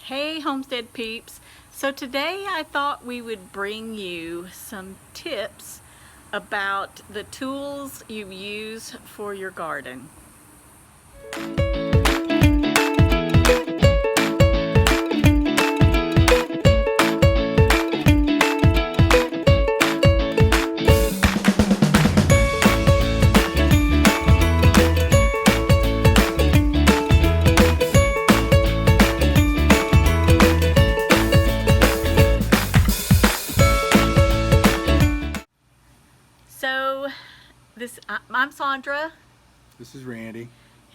Hey Homestead peeps! So today I thought we would bring you some tips about the tools you use for your garden. So I'm Sandra, This is Randy.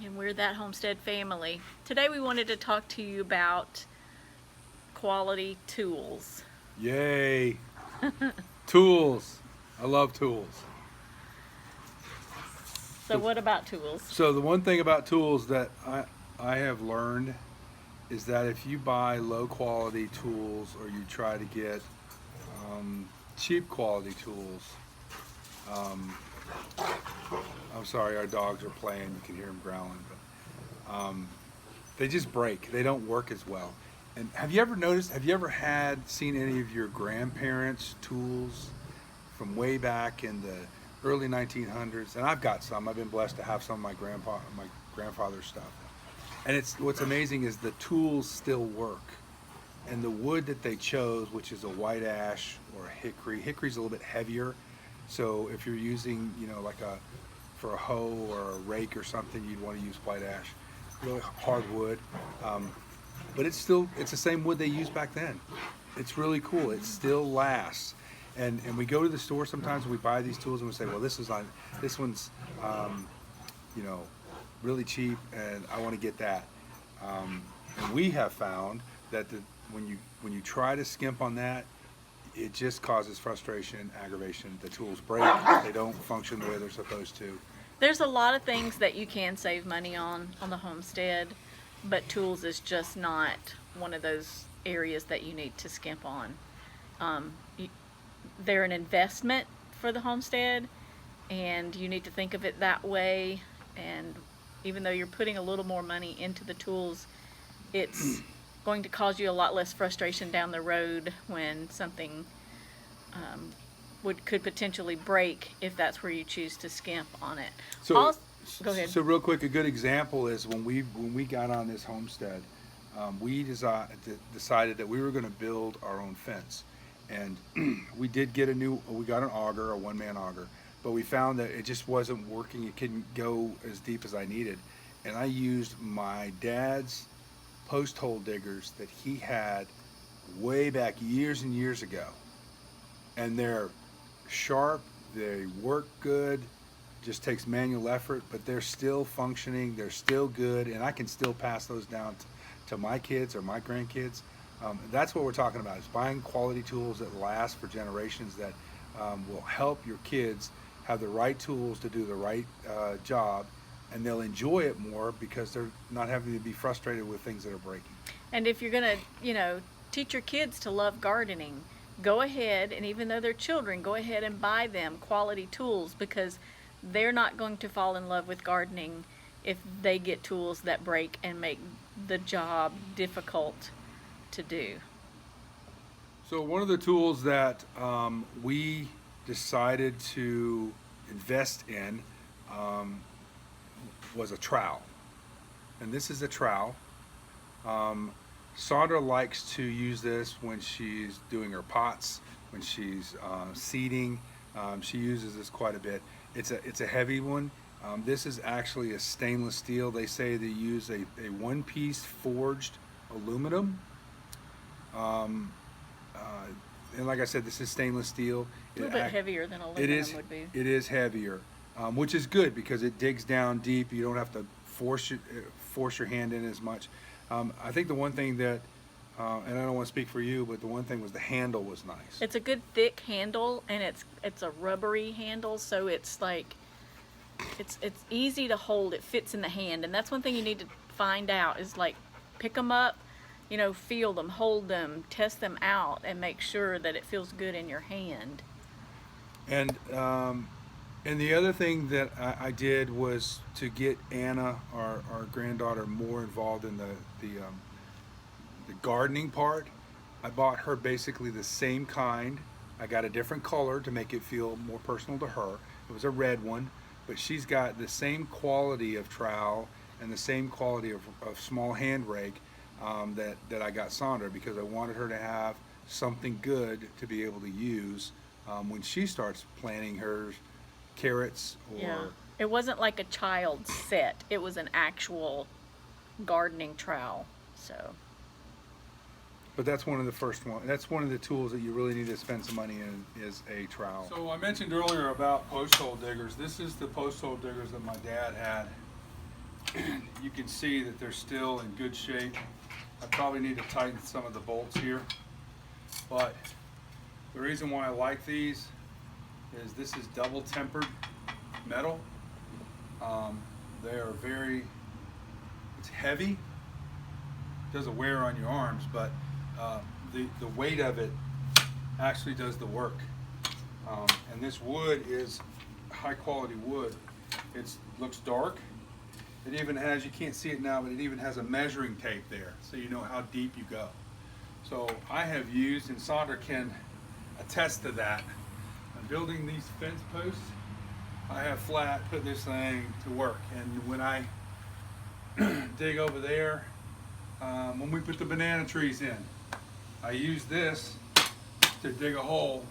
and we're that Homestead family. Today we wanted to talk to you about quality tools. Yay! Tools. I love tools. So what about tools? So the one thing about tools that I have learned is that if you buy low quality tools or you try to get cheap quality tools, I'm sorry, our dogs are playing. You can hear them growling, but they just break. They don't work as well. And have you ever noticed? Have you ever seen any of your grandparents' tools from way back in the early 1900s? And I've got some. I've been blessed to have some of my grandfather's stuff. And what's amazing is the tools still work. And the wood that they chose, which is a white ash or a hickory. Hickory's a little bit heavier. So if you're using, for a hoe or a rake or something, you'd want to use white ash, really hard wood. But it's the same wood they used back then. It's really cool. It still lasts. And we go to the store sometimes and we buy these tools and we say, well, this one's, really cheap and I want to get that. And we have found that when you try to skimp on that, it just causes frustration, aggravation. The tools break. They don't function the way they're supposed to. There's a lot of things that you can save money on the homestead, but tools is just not one of those areas that you need to skimp on. They're an investment for the homestead, and you need to think of it that way. And even though you're putting a little more money into the tools, it's going to cause you a lot less frustration down the road when something could potentially break if that's where you choose to skimp on it. So, go ahead. So real quick, a good example is when we got on this homestead, we decided that we were going to build our own fence, and we got an auger, a one-man auger, but we found that it just wasn't working. It couldn't go as deep as I needed, and I used my dad's post hole diggers that he had way back years and years ago, and they're sharp, they work good, just takes manual effort, but they're still functioning, they're still good, and I can still pass those down to my kids or my grandkids. That's what we're talking about, is buying quality tools that last for generations, that will help your kids have the right tools to do the right job, and they'll enjoy it more because they're not having to be frustrated with things that are breaking. And if you're going to, teach your kids to love gardening, go ahead, and even though they're children, go ahead and buy them quality tools, because they're not going to fall in love with gardening if they get tools that break and make the job difficult to do. So one of the tools that we decided to invest in was a trowel. And this is a trowel. Sandra likes to use this when she's doing her pots, when she's seeding. She uses this quite a bit. It's a heavy one. This is actually a stainless steel. They say they use a one-piece forged aluminum. And like I said, this is stainless steel. A little bit heavier than aluminum would be. It is heavier, which is good because it digs down deep. You don't have to force your hand in as much. I think the one thing that, and I don't want to speak for you, but the one thing was the handle was nice. It's a good thick handle, and it's a rubbery handle, so it's like it's easy to hold. It fits in the hand, and that's one thing you need to find out is, like, pick them up, feel them, hold them, test them out, and make sure that it feels good in your hand. And the other thing that I did was to get Anna, our granddaughter, more involved in the gardening part, I bought her basically the same kind. I got a different color to make it feel more personal to her. It was a red one, but she's got the same quality of trowel and the same quality of small hand rake that I got Sandra, because I wanted her to have something good to be able to use when she starts planting her carrots or... Yeah. It wasn't like a child's set. It was an actual gardening trowel. So. But that's one of the first one. That's one of the tools that you really need to spend some money in, is a trowel. So I mentioned earlier about post hole diggers. This is the post hole diggers that my dad had. You can see that they're still in good shape. I probably need to tighten some of the bolts here. But the reason why I like these is this is double tempered metal. They are very, it's heavy. It doesn't wear on your arms, but the weight of it actually does the work. And this wood is high quality wood. It looks dark. It even has, you can't see it now, but it even has a measuring tape there, so you know how deep you go. So I have used, and Sandra can attest to that, I'm building these fence posts. I have flat put this thing to work, and when I dig over there, when we put the banana trees in, I use this to dig a hole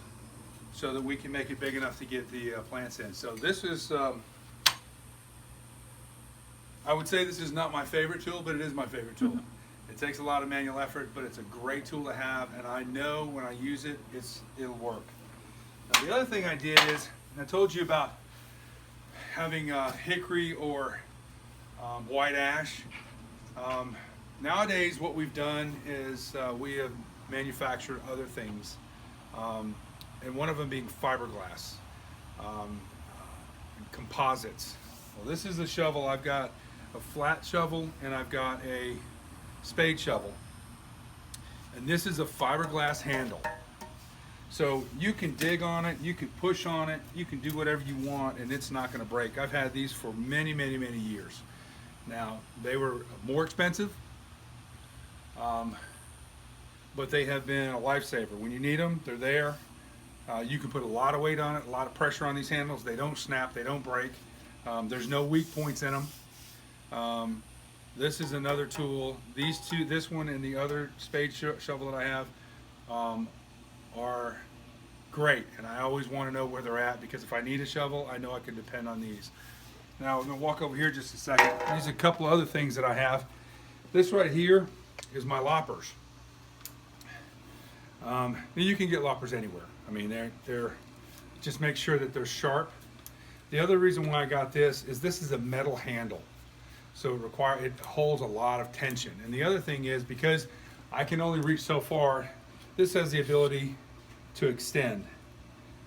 so that we can make it big enough to get the plants in. So this is, I would say this is not my favorite tool, but it is my favorite tool. It takes a lot of manual effort, but it's a great tool to have, and I know when I use it, it'll work. Now, the other thing I did is, and I told you about having hickory or white ash. Nowadays, what we've done is we have manufactured other things, and one of them being fiberglass, composites. Well, this is the shovel. I've got a flat shovel and I've got a spade shovel, and this is a fiberglass handle. So you can dig on it, you can push on it, you can do whatever you want, and it's not going to break. I've had these for many, many, many years. Now, they were more expensive, but they have been a lifesaver. When you need them, they're there. You can put a lot of weight on it, a lot of pressure on these handles. They don't snap, they don't break. There's no weak points in them. This is another tool. These two, this one and the other spade shovel that I have, are great, and I always want to know where they're at, because if I need a shovel, I know I can depend on these. Now I'm going to walk over here just a second. There's a couple other things that I have. This right here is my loppers. You can get loppers anywhere. I mean, they're just make sure that they're sharp. The other reason why I got this is a metal handle, so it holds a lot of tension. And the other thing is, because I can only reach so far, this has the ability to extend.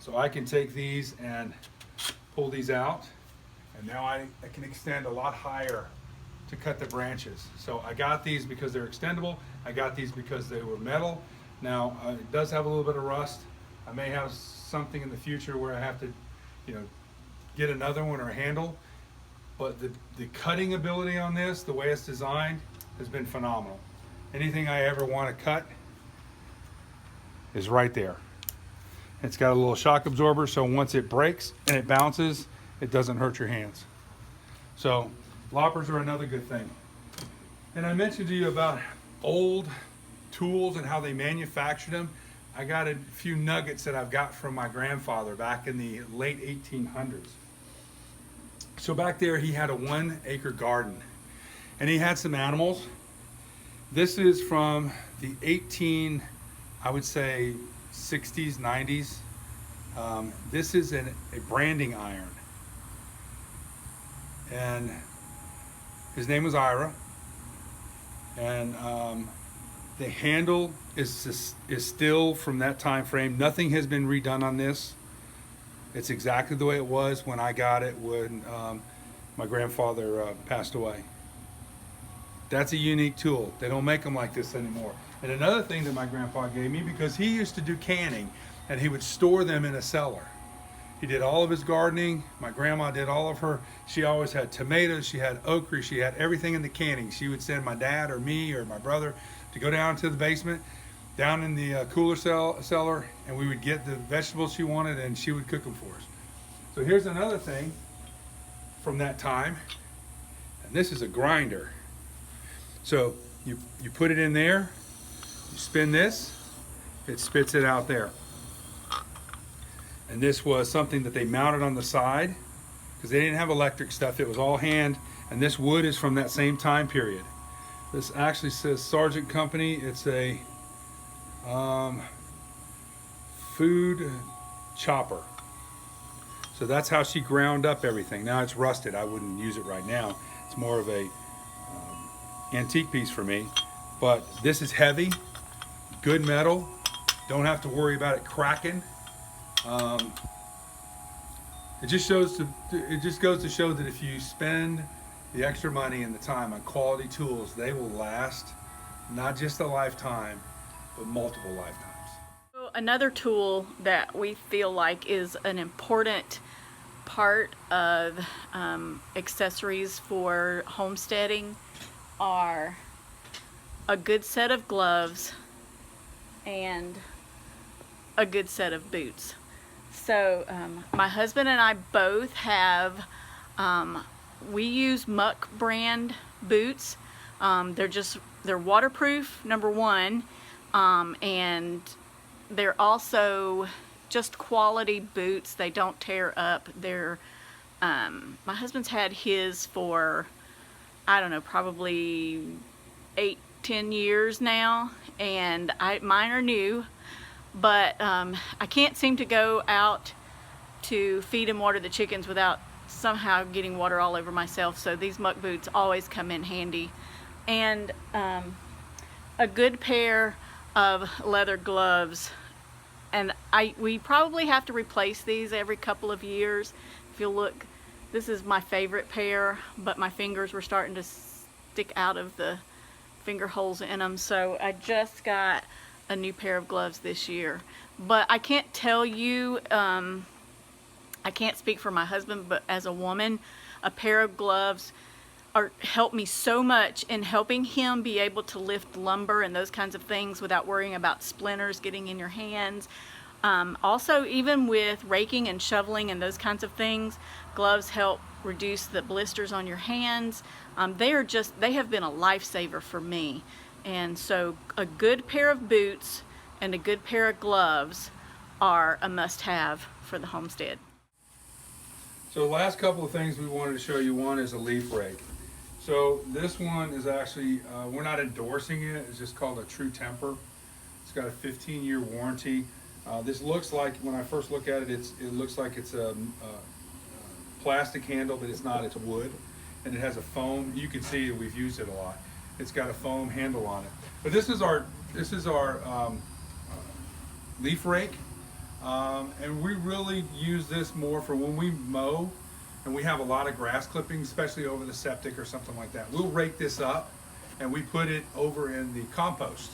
So I can take these and pull these out, and now I can extend a lot higher to cut the branches. So I got these because they're extendable. I got these because they were metal. Now it does have a little bit of rust. I may have something in the future where I have to, get another one or a handle. But the cutting ability on this, the way it's designed, has been phenomenal. Anything I ever want to cut is right there. It's got a little shock absorber, so once it breaks and it bounces, it doesn't hurt your hands. So loppers are another good thing. And I mentioned to you about old tools and how they manufactured them. I got a few nuggets that I've got from my grandfather back in the late 1800s. So back there he had a 1 acre garden, and he had some animals. This is from the I would say 60s, 90s. This is a branding iron, and his name was Ira, and the handle is still from that time frame. Nothing has been redone on this. It's exactly the way it was when I got it when my grandfather passed away. That's a unique tool. They don't make them like this anymore. And another thing that my grandpa gave me, because he used to do canning and he would store them in a cellar. He did all of his gardening. My grandma did all of her. She always had tomatoes. She had okra. She had everything in the canning. She would send my dad or me or my brother to go down to the basement, down in the cooler cellar, and we would get the vegetables she wanted, and she would cook them for us. So here's another thing from that time, and this is a grinder. So you put it in there, you spin this, it spits it out there. And this was something that they mounted on the side because they didn't have electric stuff. It was all hand, and this wood is from that same time period. This actually says Sargent Company. It's a food chopper. So that's how she ground up everything. Now it's rusted. I wouldn't use it right now. It's more of a antique piece for me. But this is heavy, good metal. Don't have to worry about it cracking. It just goes to show that if you spend the extra money and the time on quality tools, they will last not just a lifetime, but multiple lifetimes. So another tool that we feel like is an important part of accessories for homesteading are a good set of gloves and a good set of boots. So my husband and I both have, we use Muck brand boots. They're waterproof, number one, and they're also just quality boots. They don't tear up. They're, my husband's had his for, I don't know, probably 8-10 years now, and mine are new. But I can't seem to go out to feed and water the chickens without somehow getting water all over myself, so these Muck boots always come in handy. And a good pair of leather gloves, and we probably have to replace these every couple of years. If you look, this is my favorite pair, but my fingers were starting to stick out of the finger holes in them, so I just got a new pair of gloves this year. But I can't tell you, I can't speak for my husband, but as a woman, a pair of gloves help me so much in helping him be able to lift lumber and those kinds of things without worrying about splinters getting in your hands. Also, even with raking and shoveling and those kinds of things, gloves help reduce the blisters on your hands. They have been a lifesaver for me. And so a good pair of boots and a good pair of gloves are a must-have for the homestead. So the last couple of things we wanted to show you, one is a leaf rake. So this one is actually, we're not endorsing it, it's just called a True Temper. It's got a 15-year warranty. This looks like, when I first look at it, it looks like it's a plastic handle, but it's not, it's wood. And it has a foam, you can see we've used it a lot. It's got a foam handle on it. But this is our leaf rake. And we really use this more for when we mow and we have a lot of grass clippings, especially over the septic or something like that. We'll rake this up and we put it over in the compost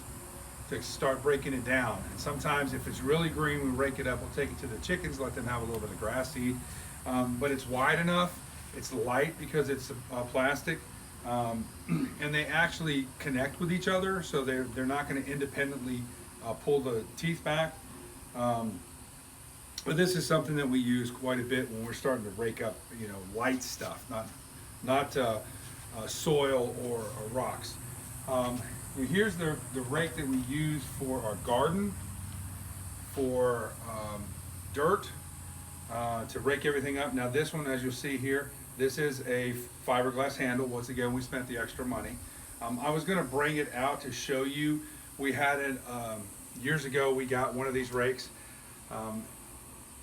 to start breaking it down. And sometimes if it's really green, we rake it up, we'll take it to the chickens, let them have a little bit of grass to eat. But it's wide enough, it's light because it's plastic, and they actually connect with each other, so they're not going to independently pull the teeth back. But this is something that we use quite a bit when we're starting to rake up, light stuff, not soil or rocks. Here's the rake that we use for our garden, for dirt, to rake everything up. Now this one, as you'll see here, this is a fiberglass handle. Once again, we spent the extra money. I was going to bring it out to show you. We had it years ago. We got one of these rakes.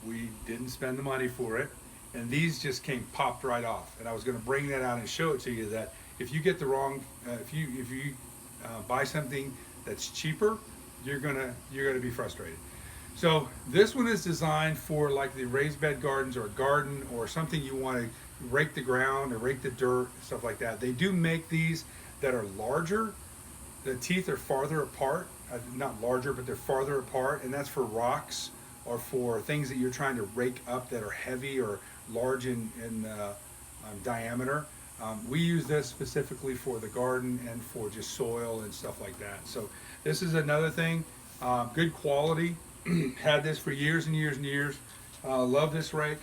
We didn't spend the money for it, and these just popped right off. And I was going to bring that out and show it to you, that if you get the wrong, if you buy something that's cheaper, you're gonna be frustrated. So this one is designed for like the raised bed gardens or a garden or something you want to rake the ground or rake the dirt, stuff like that. They do make these that are larger. The teeth are farther apart, not larger, but they're farther apart, and that's for rocks or for things that you're trying to rake up that are heavy or large in diameter. We use this specifically for the garden and for just soil and stuff like that. So this is another thing, good quality. Had this for years and years and years. Love this rake,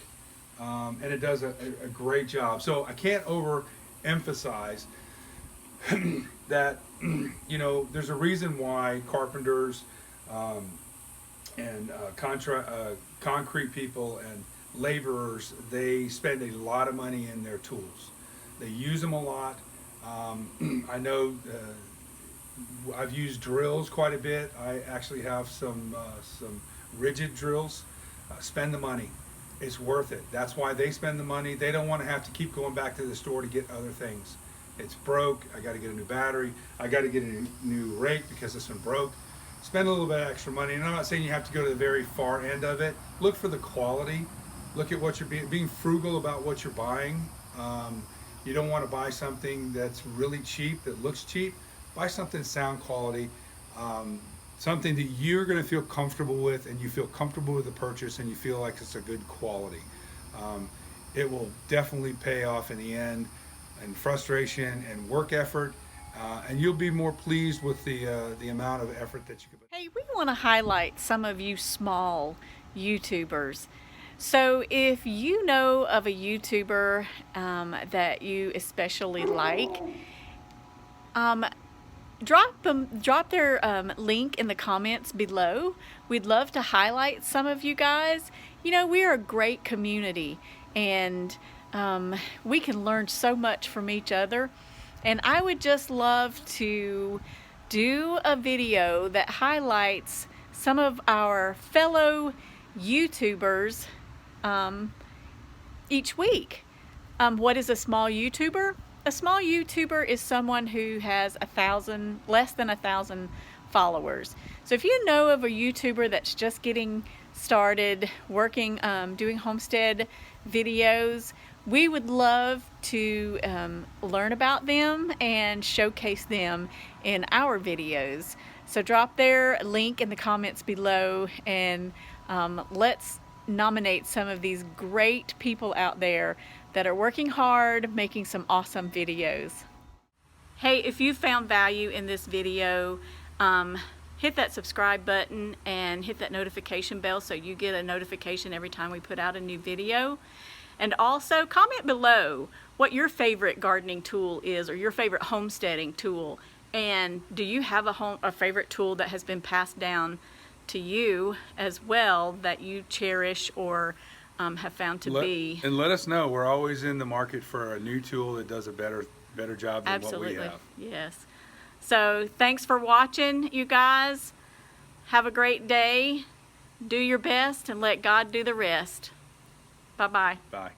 and it does a great job. So I can't overemphasize that, you know, there's a reason why carpenters and concrete people and laborers, they spend a lot of money in their tools. They use them a lot. I know I've used drills quite a bit. I actually have some rigid drills. Spend the money. It's worth it. That's why they spend the money. They don't want to have to keep going back to the store to get other things. It's broke. I got to get a new battery. I got to get a new rake because this one broke. Spend a little bit of extra money. And I'm not saying you have to go to the very far end of it. Look for the quality. Look at what you're being frugal about what you're buying. You don't want to buy something that's really cheap, that looks cheap. Buy something sound quality, something that you're going to feel comfortable with, and you feel comfortable with the purchase, and you feel like it's a good quality. It will definitely pay off in the end, and frustration and work effort, and you'll be more pleased with the amount of effort that you could put. Hey, we want to highlight some of you small YouTubers. So if you know of a YouTuber that you especially like, drop their link in the comments below. We'd love to highlight some of you guys. You know, we are a great community, and we can learn so much from each other. And I would just love to do a video that highlights some of our fellow YouTubers each week. What is a small YouTuber? A small YouTuber is someone who has less than 1,000 followers. So if you know of a YouTuber that's just getting started working, doing homestead videos, we would love to learn about them and showcase them in our videos. So drop their link in the comments below, and let's nominate some of these great people out there that are working hard, making some awesome videos. Hey, if you found value in this video, hit that subscribe button and hit that notification bell so you get a notification every time we put out a new video. And also comment below what your favorite gardening tool is, or your favorite homesteading tool. And do you have a favorite tool that has been passed down to you as well, that you cherish or have found to be? And let us know. We're always in the market for a new tool that does a better job than Absolutely. what we have. Yes. So thanks for watching, you guys. Have a great day. Do your best and let God do the rest. Bye-bye. Bye.